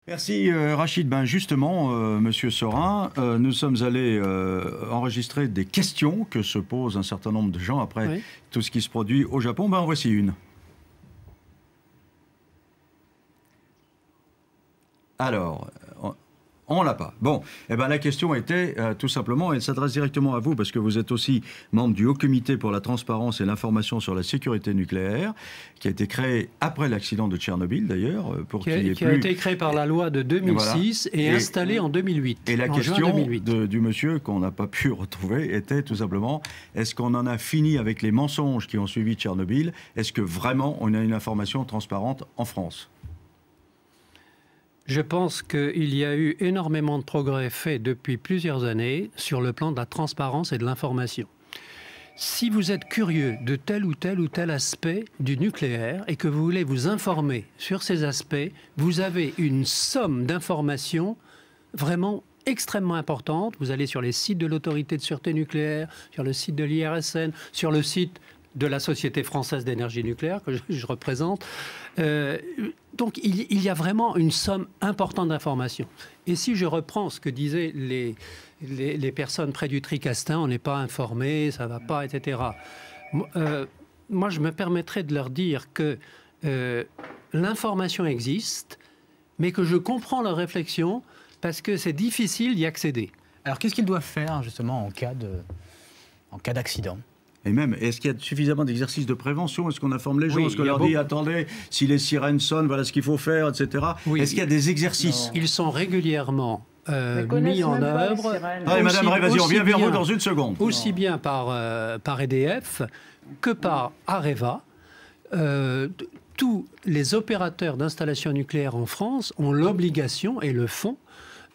Merci Rachid. Ben justement, Monsieur Sorin, nous sommes allés enregistrer des questions que se posent un certain nombre de gens après tout ce qui se produit au Japon. Ben en voici une. Alors, on l'a pas. Bon, eh ben la question était tout simplement, elle s'adresse directement à vous parce que vous êtes aussi membre du Haut Comité pour la transparence et l'information sur la sécurité nucléaire, qui a été créé après l'accident de Tchernobyl d'ailleurs, qui a été créé par la loi de 2006 et installé en 2008. Et la question du monsieur qu'on n'a pas pu retrouver était tout simplement, est-ce qu'on en a fini avec les mensonges qui ont suivi Tchernobyl? Est-ce que vraiment on a une information transparente en France? Je pense qu'il y a eu énormément de progrès faits depuis plusieurs années sur le plan de la transparence et de l'information. Si vous êtes curieux de tel ou tel aspect du nucléaire et que vous voulez vous informer sur ces aspects, vous avez une somme d'informations vraiment extrêmement importante. Vous allez sur les sites de l'Autorité de sûreté nucléaire, sur le site de l'IRSN, sur le site de la Société française d'énergie nucléaire que je représente. Donc il y a vraiment une somme importante d'informations. Et si je reprends ce que disaient les personnes près du Tricastin, on n'est pas informé, ça ne va pas, etc. Moi, je me permettrais de leur dire que l'information existe, mais que je comprends leur réflexion parce que c'est difficile d'y accéder. Alors qu'est-ce qu'ils doivent faire justement en cas d'accident ? Et même, est-ce qu'il y a suffisamment d'exercices de prévention? Est-ce qu'on informe les gens? Est-ce qu'on leur dit, attendez, si les sirènes sonnent, voilà ce qu'il faut faire, etc. Oui. Est-ce qu'il y a des exercices? Ils sont régulièrement mis en œuvre. Allez, Madame Ray, vas-y, on vient vers vous dans une seconde. Aussi bien par EDF que par Areva. Tous les opérateurs d'installations nucléaires en France ont l'obligation, et le font,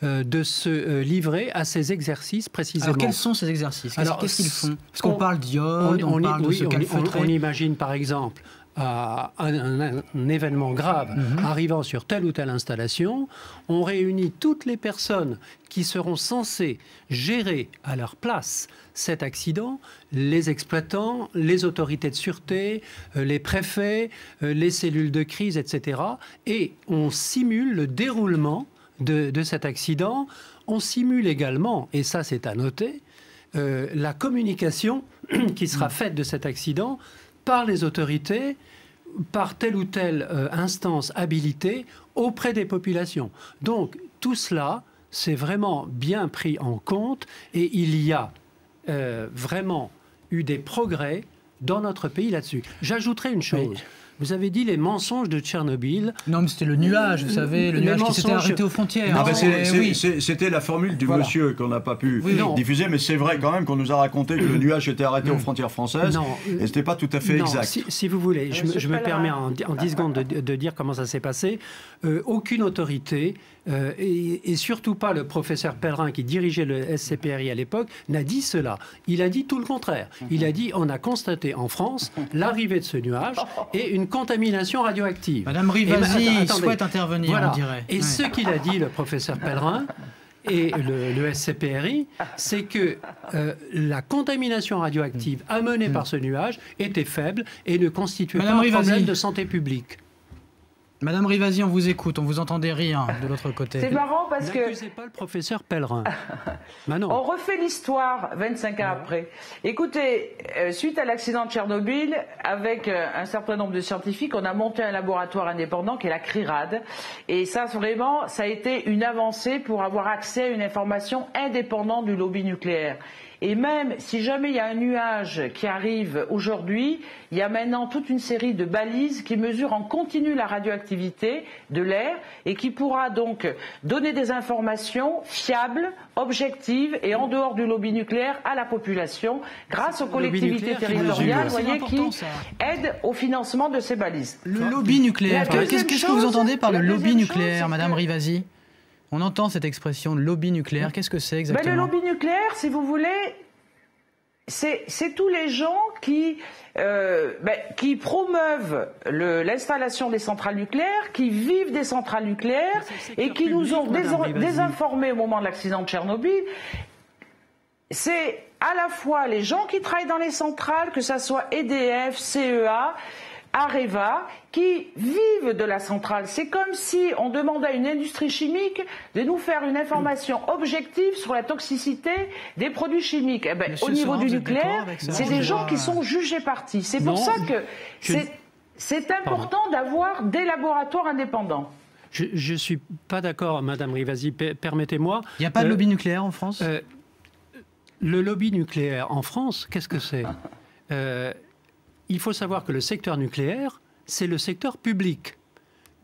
de se livrer à ces exercices précisément. Alors quels sont ces exercices? Qu'est-ce qu'ils font? Parce qu'on parle d'iode, on parle de ce calfeutrer. On imagine par exemple un événement grave arrivant sur telle ou telle installation, on réunit toutes les personnes qui seront censées gérer à leur place cet accident, les exploitants, les autorités de sûreté, les préfets, les cellules de crise, etc. Et on simule le déroulement de cet accident. On simule également, et ça c'est à noter, la communication qui sera faite de cet accident par les autorités, par telle ou telle instance habilitée auprès des populations. Donc tout cela, c'est vraiment bien pris en compte et il y a vraiment eu des progrès dans notre pays là-dessus. J'ajouterai une chose. Oui. Vous avez dit les mensonges de Tchernobyl. Non, mais c'était le nuage, vous savez, le nuage qui s'était arrêté aux frontières. Ah ben c'était la formule du monsieur qu'on n'a pas pu diffuser, mais c'est vrai quand même qu'on nous a raconté que le nuage était arrêté aux frontières françaises, et ce n'était pas tout à fait exact. Si vous voulez, je me permets en 10 secondes de dire comment ça s'est passé. Aucune autorité, et surtout pas le professeur Pellerin qui dirigeait le SCPRI à l'époque, n'a dit cela. Il a dit tout le contraire. Il a dit on a constaté en France l'arrivée de ce nuage et une contamination radioactive. Madame Rivasi souhaite intervenir, voilà. On dirait. Et ce qu'il a dit, le professeur Pellerin, et le SCPRI, c'est que la contamination radioactive amenée par ce nuage était faible et ne constituait pas un problème de santé publique. Madame Rivasi, on vous écoute, on vous entendait rire de l'autre côté. C'est marrant parce que... N'accusez pas le professeur Pellerin. On refait l'histoire 25 ans après. Écoutez, suite à l'accident de Tchernobyl, avec un certain nombre de scientifiques, on a monté un laboratoire indépendant qui est la CRIRAD. Et ça, vraiment, ça a été une avancée pour avoir accès à une information indépendante du lobby nucléaire. Et même si jamais il y a un nuage qui arrive aujourd'hui, il y a maintenant toute une série de balises qui mesurent en continu la radioactivité de l'air et qui pourra donc donner des informations fiables, objectives et en dehors du lobby nucléaire à la population grâce aux collectivités territoriales, qui aident au financement de ces balises. Le lobby nucléaire, qu'est-ce que vous entendez par le lobby nucléaire, Madame Rivasi ? On entend cette expression de lobby nucléaire. Qu'est-ce que c'est exactement? Le lobby nucléaire, si vous voulez, c'est tous les gens qui promeuvent l'installation des centrales nucléaires, qui vivent des centrales nucléaires et qui nous ont désinformés au moment de l'accident de Tchernobyl. C'est à la fois les gens qui travaillent dans les centrales, que ce soit EDF, CEA, Areva, qui vivent de la centrale. C'est comme si on demandait à une industrie chimique de nous faire une information objective sur la toxicité des produits chimiques. Eh ben, au niveau du nucléaire, c'est des gens qui sont jugés partis. C'est pour ça que c'est important d'avoir des laboratoires indépendants. Je ne suis pas d'accord, Madame Rivasi, permettez-moi. Il n'y a pas de lobby nucléaire en France? Le lobby nucléaire en France, qu'est-ce que c'est? Il faut savoir que le secteur nucléaire, c'est le secteur public.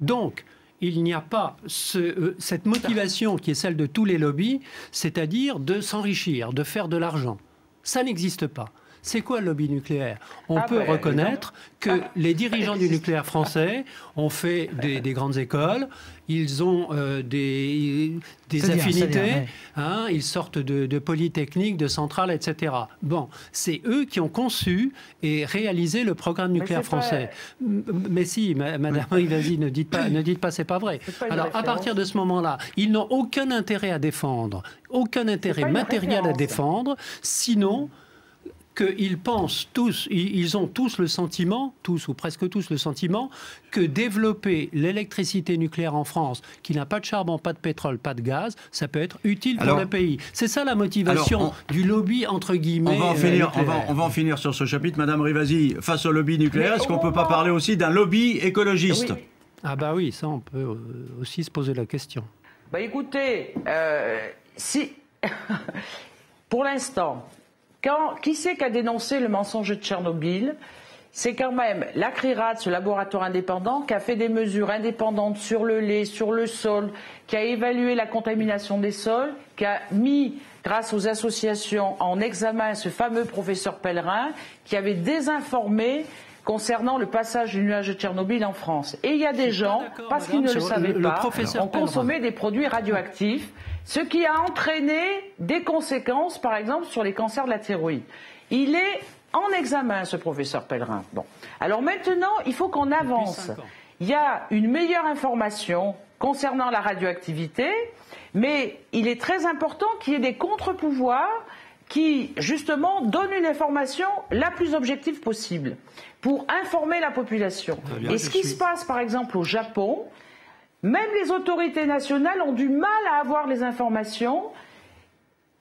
Donc, il n'y a pas cette motivation qui est celle de tous les lobbies, c'est-à-dire de s'enrichir, de faire de l'argent. Ça n'existe pas. C'est quoi le lobby nucléaire? On peut reconnaître que les dirigeants du nucléaire français ont fait des grandes écoles, ils ont des affinités, hein, ils sortent de polytechniques, de centrales, etc. Bon, c'est eux qui ont conçu et réalisé le programme nucléaire français. Mais si, Madame Rivasi, ne dites pas c'est pas vrai. Alors, à partir de ce moment-là, ils n'ont aucun intérêt à défendre, aucun intérêt matériel à défendre, sinon qu'ils pensent tous, ils ont tous le sentiment, tous ou presque tous le sentiment, que développer l'électricité nucléaire en France, qui n'a pas de charbon, pas de pétrole, pas de gaz, ça peut être utile pour le pays. C'est ça la motivation du lobby, entre guillemets. On va en finir sur ce chapitre. Madame Rivasi, face au lobby nucléaire, est-ce qu'on ne peut pas parler aussi d'un lobby écologiste? Ah bah oui, ça on peut aussi se poser la question. Bah écoutez, si pour l'instant... Qui c'est qui a dénoncé le mensonge de Tchernobyl? C'est quand même la CRIRAD, ce laboratoire indépendant, qui a fait des mesures indépendantes sur le lait, sur le sol, qui a évalué la contamination des sols, qui a mis, grâce aux associations, en examen ce fameux professeur Pellerin, qui avait désinformé concernant le passage du nuage de Tchernobyl en France. Et il y a des gens, parce qu'ils ne le savaient pas, ont consommé des produits radioactifs, ce qui a entraîné des conséquences, par exemple, sur les cancers de la thyroïde. Il est en examen, ce professeur Pellerin. Bon. Alors maintenant, il faut qu'on avance. Il y a une meilleure information concernant la radioactivité, mais il est très important qu'il y ait des contre-pouvoirs qui, justement, donnent une information la plus objective possible pour informer la population. Et ce qui se passe, par exemple, au Japon, même les autorités nationales ont du mal à avoir les informations.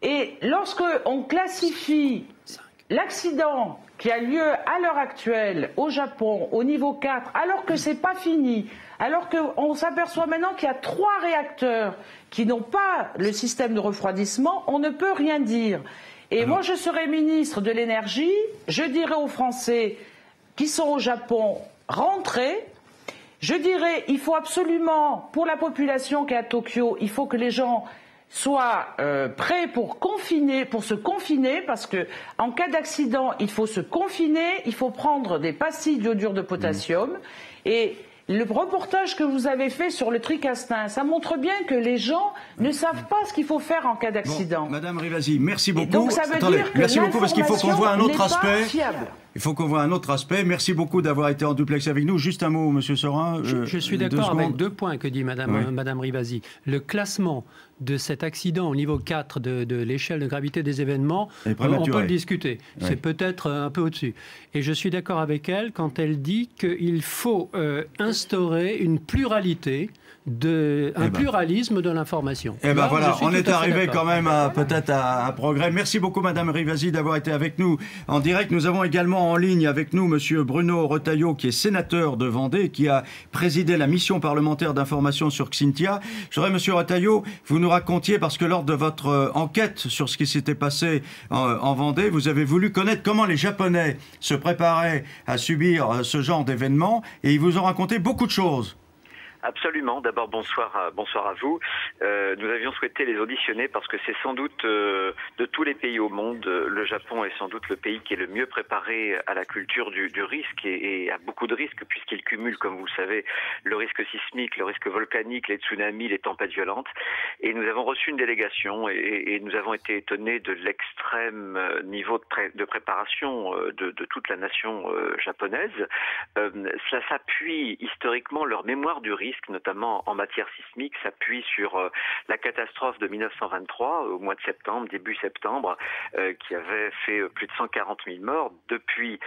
Et lorsque on classifie l'accident qui a lieu à l'heure actuelle au Japon au niveau 4, alors que c'est pas fini, alors qu'on s'aperçoit maintenant qu'il y a 3 réacteurs qui n'ont pas le système de refroidissement, on ne peut rien dire. Et moi, je serais ministre de l'énergie, je dirais aux Français qui sont au Japon, rentrez. Je dirais, il faut absolument, pour la population qui est à Tokyo, il faut que les gens soient prêts pour se confiner, parce que en cas d'accident, il faut se confiner, il faut prendre des pastilles d'iodure de potassium. Et le reportage que vous avez fait sur le Tricastin, ça montre bien que les gens ne savent pas ce qu'il faut faire en cas d'accident. Bon, Madame Rivasi, merci beaucoup. Donc ça veut dire que merci beaucoup, parce qu'il faut qu'on voit un autre aspect. Fiable. Il faut qu'on voit un autre aspect. Merci beaucoup d'avoir été en duplex avec nous. Juste un mot, Monsieur Sorin. Je suis d'accord avec 2 points que dit Madame Rivasi. Le classement de cet accident au niveau 4 de l'échelle de gravité des événements, on peut le discuter. Oui. C'est peut-être un peu au-dessus. Et je suis d'accord avec elle quand elle dit qu'il faut instaurer une pluralité, pluralisme de l'information. Et ben voilà, on est arrivé quand même peut-être à un progrès. Merci beaucoup, Madame Rivasi, d'avoir été avec nous en direct. Nous avons également en ligne avec nous Monsieur Bruno Retailleau, qui est sénateur de Vendée, qui a présidé la mission parlementaire d'information sur Xynthia. Je voudrais, Monsieur Retailleau, vous nous racontiez, parce que lors de votre enquête sur ce qui s'était passé en Vendée, vous avez voulu connaître comment les Japonais se préparaient à subir ce genre d'événements, et ils vous ont raconté beaucoup de choses. Absolument. D'abord, bonsoir à vous. Nous avions souhaité les auditionner parce que c'est sans doute de tous les pays au monde, le Japon est sans doute le pays qui est le mieux préparé à la culture du risque et à beaucoup de risques, puisqu'il cumule, comme vous le savez, le risque sismique, le risque volcanique, les tsunamis, les tempêtes violentes. Et nous avons reçu une délégation et nous avons été étonnés de l'extrême niveau de préparation de toute la nation japonaise. Cela s'appuie historiquement, leur mémoire du risque risque, notamment en matière sismique, s'appuie sur la catastrophe de 1923, au mois de septembre, début septembre, qui avait fait plus de 140 000 morts. Depuis,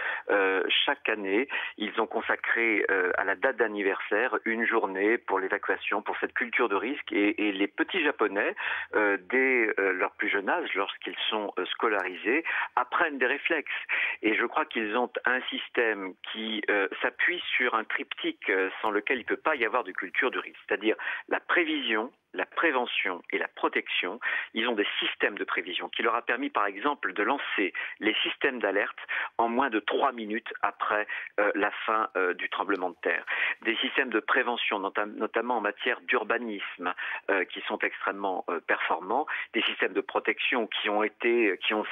chaque année, ils ont consacré à la date d'anniversaire une journée pour l'évacuation, pour cette culture de risque. Et les petits Japonais, dès leur plus jeune âge, lorsqu'ils sont scolarisés, apprennent des réflexes. Et je crois qu'ils ont un système qui s'appuie sur un triptyque sans lequel il ne peut pas y avoir de culture du risque, c'est-à-dire la prévision, la prévention et la protection. Ils ont des systèmes de prévision qui leur a permis par exemple de lancer les systèmes d'alerte en moins de 3 minutes après la fin du tremblement de terre. Des systèmes de prévention notamment en matière d'urbanisme qui sont extrêmement performants. Des systèmes de protection qui ont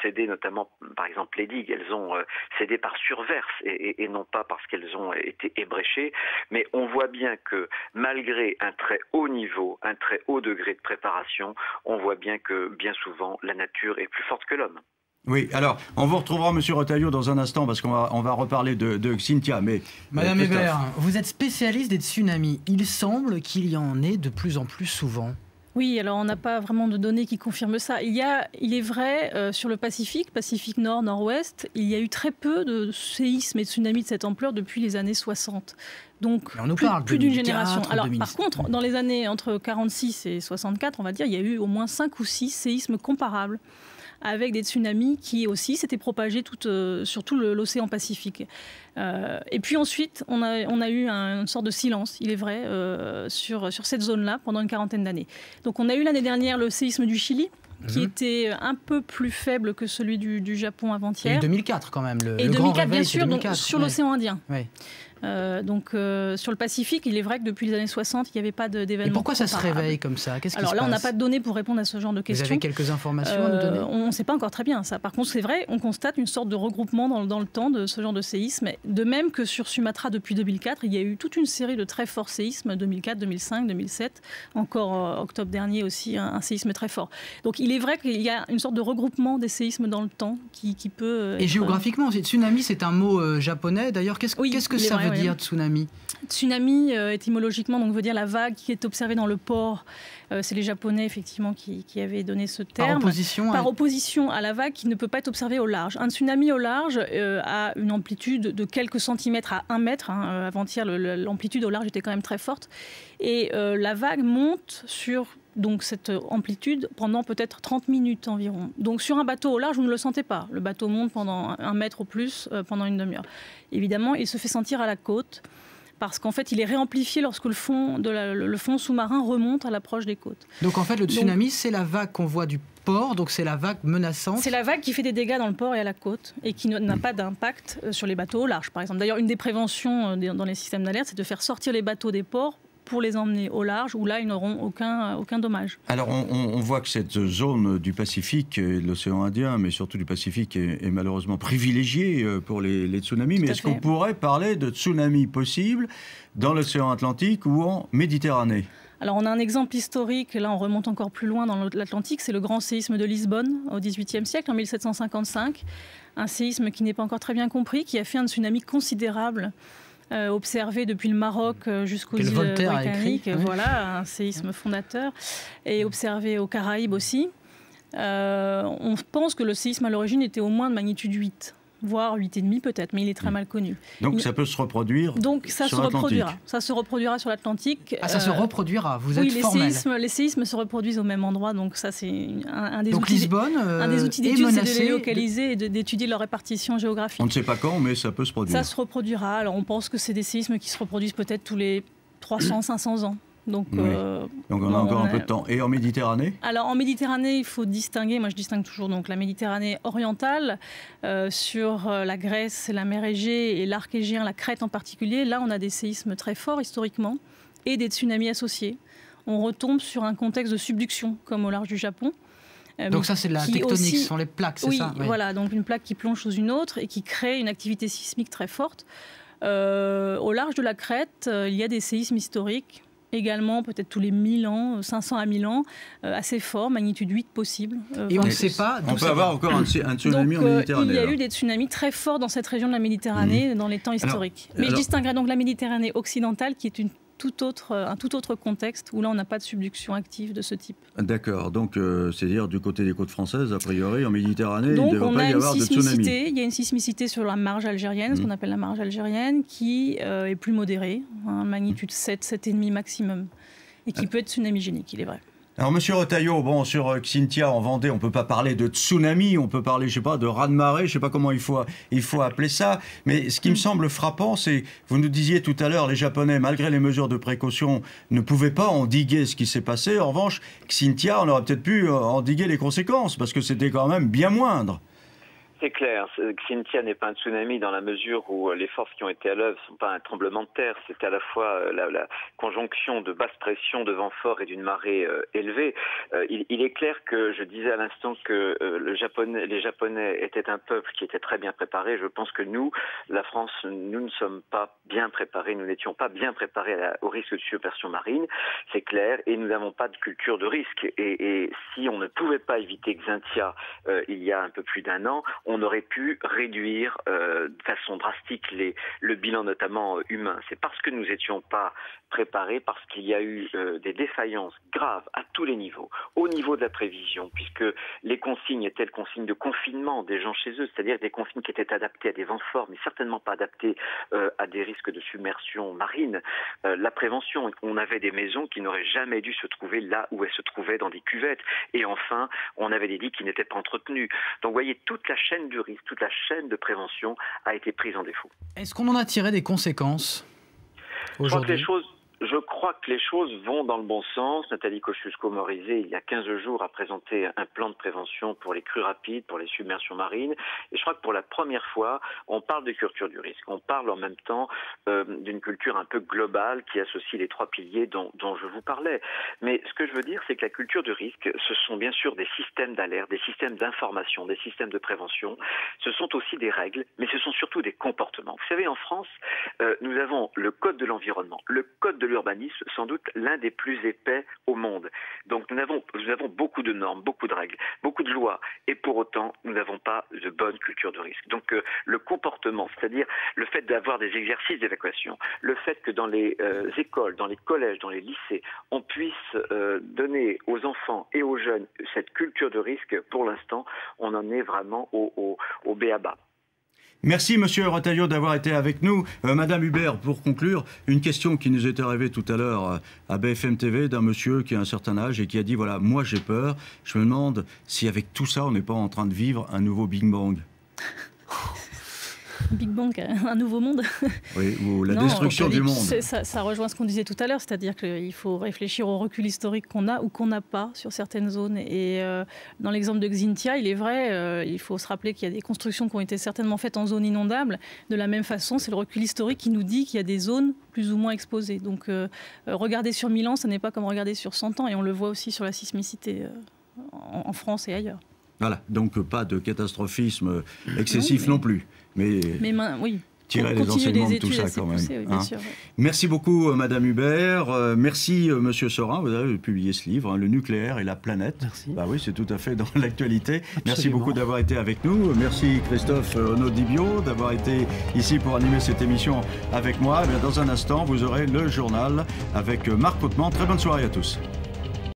cédé, notamment par exemple les digues, elles ont cédé par surverse et non pas parce qu'elles ont été ébréchées. Mais on voit bien que malgré un très haut niveau, un très haut degré de préparation, on voit bien que bien souvent la nature est plus forte que l'homme. Oui, alors on vous retrouvera Monsieur Retailleau dans un instant parce qu'on va reparler de Cynthia. Mais Madame Hébert, vous êtes spécialiste des tsunamis. Il semble qu'il y en ait de plus en plus souvent. Oui, alors on n'a pas vraiment de données qui confirment ça. Il est vrai, sur le Pacifique Nord, Nord-Ouest, il y a eu très peu de séismes et de tsunamis de cette ampleur depuis les années 60. Donc plus d'une génération. Alors par contre, dans les années entre 46 et 64, on va dire, il y a eu au moins 5 ou 6 séismes comparables, avec des tsunamis qui aussi s'étaient propagés sur tout l'océan Pacifique. Et puis ensuite, on a eu une sorte de silence, il est vrai, sur cette zone-là pendant une quarantaine d'années. Donc on a eu l'année dernière le séisme du Chili, qui était un peu plus faible que celui du Japon avant-hier. Et 2004 quand même, le grand réveil, bien sûr, 2004, donc, sur l'océan Indien. Oui. Sur le Pacifique, il est vrai que depuis les années 60, il n'y avait pas d'événement. Et pourquoi ça se réveille comme ça? Qu'est-ce qui se passe? Alors là, on n'a pas de données pour répondre à ce genre de questions. Vous avez quelques informations à nous donner? On ne sait pas encore très bien ça. Par contre, c'est vrai, on constate une sorte de regroupement dans le temps de ce genre de séisme. De même que sur Sumatra depuis 2004, il y a eu toute une série de très forts séismes, 2004, 2005, 2007. Encore octobre dernier aussi, un séisme très fort. Donc il est vrai qu'il y a une sorte de regroupement des séismes dans le temps qui peut... Et géographiquement, tsunami, c'est un mot japonais. D'ailleurs, qu'est-ce que ça veut dire, tsunami? Tsunami, étymologiquement, donc veut dire la vague qui est observée dans le port. C'est les Japonais, effectivement, qui avaient donné ce terme. Par opposition à la vague qui ne peut pas être observée au large. Un tsunami au large a une amplitude de quelques centimètres à 1 mètre. Avant-hier, l'amplitude au large était quand même très forte. Et la vague monte sur cette amplitude pendant peut-être 30 minutes environ. Donc sur un bateau au large, vous ne le sentez pas. Le bateau monte pendant 1 mètre au plus pendant une demi-heure. Évidemment, il se fait sentir à la côte parce qu'en fait, il est réamplifié lorsque le fond sous-marin remonte à l'approche des côtes. Donc en fait, le tsunami, c'est la vague qu'on voit du port, donc c'est la vague menaçante. C'est la vague qui fait des dégâts dans le port et à la côte et qui n'a pas d'impact sur les bateaux au large, par exemple. D'ailleurs, une des préventions dans les systèmes d'alerte, c'est de faire sortir les bateaux des ports pour les emmener au large, où là, ils n'auront aucun dommage. Alors, on voit que cette zone du Pacifique, de l'océan Indien, mais surtout du Pacifique, est malheureusement privilégiée pour les tsunamis. Mais est-ce qu'on pourrait parler de tsunamis possibles dans l'océan Atlantique ou en Méditerranée ? Alors, on a un exemple historique, là on remonte encore plus loin dans l'Atlantique, c'est le grand séisme de Lisbonne au XVIIIe siècle, en 1755. Un séisme qui n'est pas encore très bien compris, qui a fait un tsunami considérable, observé depuis le Maroc jusqu'aux îles britanniques. Voilà, un séisme fondateur, et observé aux Caraïbes aussi. On pense que le séisme à l'origine était au moins de magnitude 8. Voire 8,5 peut-être, mais il est très mal connu. Donc ça peut se reproduire sur l'Atlantique. Ça se reproduira sur l'Atlantique. Ah, ça se reproduira, vous êtes formel. Les séismes se reproduisent au même endroit, donc ça c'est un des outils. Lisbonne, un des outils d'étude, c'est de les localiser et d'étudier leur répartition géographique. On ne sait pas quand, mais ça peut se produire. Ça se reproduira. Alors on pense que c'est des séismes qui se reproduisent peut-être tous les 300, 500 ans. Donc on a encore un peu de temps. Et en Méditerranée ? Alors en Méditerranée, il faut distinguer, moi je distingue toujours donc la Méditerranée orientale, sur la Grèce, la mer Égée et l'arc égéen, la Crète en particulier. Là, on a des séismes très forts historiquement et des tsunamis associés. On retombe sur un contexte de subduction, comme au large du Japon. Donc ça, c'est de la tectonique, ce sont les plaques, c'est ça ? Oui, voilà, donc une plaque qui plonge sous une autre et qui crée une activité sismique très forte. Au large de la Crète, il y a des séismes historiques, également peut-être tous les 1000 ans, 500 à 1000 ans, assez fort, magnitude 8 possible. Et on ne sait pas... On peut avoir encore un tsunami en Méditerranée. Il y a eu des tsunamis très forts dans cette région de la Méditerranée dans les temps historiques. Mais je distinguerais donc la Méditerranée occidentale, qui est une un tout autre contexte où là, on n'a pas de subduction active de ce type. D'accord. Donc, c'est-à-dire du côté des côtes françaises, a priori, en Méditerranée, donc, il ne devrait pas y avoir de tsunami. Il y a une sismicité sur la marge algérienne, ce qu'on appelle la marge algérienne, qui est plus modérée, magnitude 7, 7,5 maximum, et qui peut être tsunamigénique, il est vrai. Alors, Monsieur Retailleau, bon, sur Xynthia en Vendée, on ne peut pas parler de tsunami, on peut parler, je sais pas, de raz-de-marée, je ne sais pas comment il faut appeler ça. Mais ce qui me semble frappant, c'est, vous nous disiez tout à l'heure, les Japonais, malgré les mesures de précaution, ne pouvaient pas endiguer ce qui s'est passé. En revanche, Xynthia, on aurait peut-être pu endiguer les conséquences, parce que c'était quand même bien moindre. C'est clair, Xynthia n'est pas un tsunami dans la mesure où les forces qui ont été à l'œuvre ne sont pas un tremblement de terre, c'est à la fois la conjonction de basse pression, de vent fort et d'une marée élevée. Il est clair que, je disais à l'instant que les Japonais étaient un peuple qui était très bien préparé. Je pense que nous, la France, nous ne sommes pas bien préparés, nous n'étions pas bien préparés au risque de submersion marine, c'est clair, et nous n'avons pas de culture de risque. Et si on ne pouvait pas éviter Xynthia il y a un peu plus d'un an, on aurait pu réduire de façon drastique le bilan notamment humain. C'est parce que nous n'étions pas préparés, parce qu'il y a eu des défaillances graves à tous les niveaux, au niveau de la prévision, puisque les consignes étaient les consignes de confinement des gens chez eux, c'est-à-dire des consignes qui étaient adaptées à des vents forts, mais certainement pas adaptées à des risques de submersion marine. La prévention, on avait des maisons qui n'auraient jamais dû se trouver là où elles se trouvaient, dans des cuvettes. Et enfin, on avait des lits qui n'étaient pas entretenus. Donc vous voyez, toute la chaîne du risque, toute la chaîne de prévention a été prise en défaut. Est-ce qu'on en a tiré des conséquences aujourd'hui ? Je crois que les choses vont dans le bon sens. Nathalie Kosciusko-Morizet, il y a 15 jours, a présenté un plan de prévention pour les crues rapides, pour les submersions marines. Et je crois que pour la première fois, on parle de culture du risque. On parle en même temps d'une culture un peu globale qui associe les 3 piliers dont je vous parlais. Mais ce que je veux dire, c'est que la culture du risque, ce sont bien sûr des systèmes d'alerte, des systèmes d'information, des systèmes de prévention. Ce sont aussi des règles, mais ce sont surtout des comportements. Vous savez, en France, nous avons le code de l'environnement, le code de l'urbanisme, sans doute l'un des plus épais au monde. Donc nous avons beaucoup de normes, beaucoup de règles, beaucoup de lois, et pour autant nous n'avons pas de bonne culture de risque. Donc le comportement, c'est-à-dire le fait d'avoir des exercices d'évacuation, le fait que dans les écoles, dans les collèges, dans les lycées, on puisse donner aux enfants et aux jeunes cette culture de risque, pour l'instant on en est vraiment au b.a.-ba. Merci, Monsieur Retailleau, d'avoir été avec nous. Madame Hubert, pour conclure, une question qui nous est arrivée tout à l'heure à BFM TV d'un monsieur qui a un certain âge et qui a dit, voilà, moi j'ai peur. Je me demande si avec tout ça, on n'est pas en train de vivre un nouveau Big Bang. Big Bang, un nouveau monde. Oui, ou la destruction du monde. Ça rejoint ce qu'on disait tout à l'heure, c'est-à-dire qu'il faut réfléchir au recul historique qu'on a ou qu'on n'a pas sur certaines zones. Et dans l'exemple de Xynthia, il est vrai, il faut se rappeler qu'il y a des constructions qui ont été certainement faites en zone inondable. De la même façon, c'est le recul historique qui nous dit qu'il y a des zones plus ou moins exposées. Donc regarder sur 1000 ans, ce n'est pas comme regarder sur 100 ans. Et on le voit aussi sur la sismicité en France et ailleurs. Voilà, donc pas de catastrophisme excessif non plus. Mais oui. Tirer les enseignements de tout ça quand même. Poussé, oui, bien sûr, oui. Merci beaucoup Madame Hubert, merci Monsieur Sorin, vous avez publié ce livre, Le nucléaire et la planète. Merci. Bah oui, c'est tout à fait dans l'actualité. Merci beaucoup d'avoir été avec nous. Merci Christophe Onodibio d'avoir été ici pour animer cette émission avec moi. Dans un instant, vous aurez le journal avec Marc Hauteman. Très bonne soirée à tous.